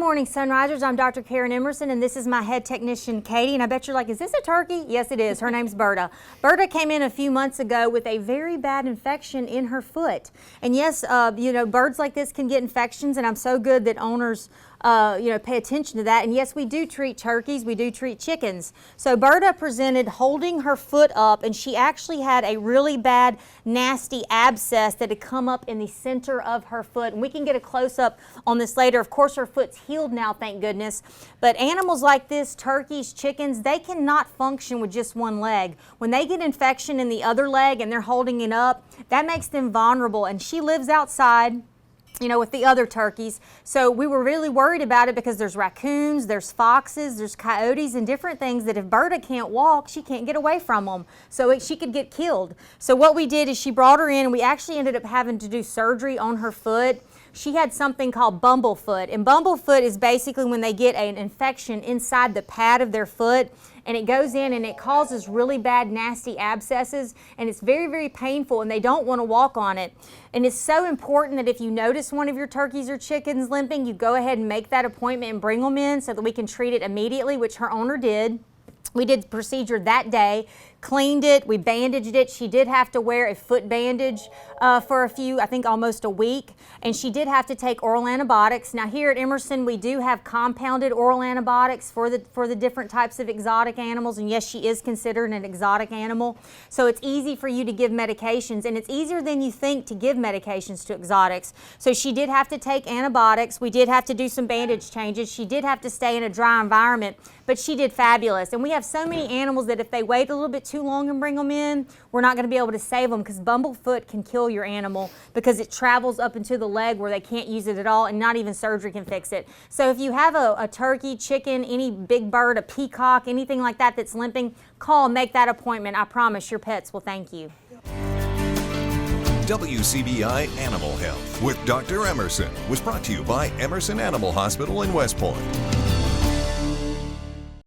morning, Sunrisers. I'm Dr. Karen Emerson, and this is my head technician, Katie. And I bet you're like, is this a turkey? Yes, it is. Her name's Berta. Berta came in a few months ago with a very bad infection in her foot. And yes, birds like this can get infections, and I'm so good that owners pay attention to that. And yes, we do treat turkeys, we do treat chickens. So Berta presented holding her foot up, and she actually had a really bad, nasty abscess that had come up in the center of her foot. And we can get a close-up on this later. Of course, her foot's healed now, thank goodness. But animals like this, turkeys, chickens, they cannot function with just one leg. When they get infection in the other leg and they're holding it up, that makes them vulnerable. And she lives outside, with the other turkeys. So we were really worried about it because there's raccoons, there's foxes, there's coyotes and different things that if Berta can't walk, she can't get away from them. So she could get killed. So what we did is she brought her in, and we actually ended up having to do surgery on her foot. She had something called bumblefoot, and bumblefoot is basically when they get an infection inside the pad of their foot, and it goes in and it causes really bad, nasty abscesses, and it's very, very painful, and they don't want to walk on it. And it's so important that if you notice one of your turkeys or chickens limping, you go ahead and make that appointment and bring them in so that we can treat it immediately, which her owner did. We did the procedure that day, cleaned it, we bandaged it. She did have to wear a foot bandage for almost a week, and she did have to take oral antibiotics. Now here at Emerson, we do have compounded oral antibiotics for the different types of exotic animals, and yes, she is considered an exotic animal. So it's easy for you to give medications, and it's easier than you think to give medications to exotics. So she did have to take antibiotics. We did have to do some bandage changes. She did have to stay in a dry environment, but she did fabulous. And we have so many animals that if they wait a little bit too long and bring them in, we're not going to be able to save them, because bumblefoot can kill your animal because it travels up into the leg where they can't use it at all, and not even surgery can fix it. So if you have a turkey, chicken, any big bird, a peacock, anything like that that's limping, call, make that appointment. I promise your pets will thank you. WCBI Animal Health with Dr. Emerson was brought to you by Emerson Animal Hospital in West Point.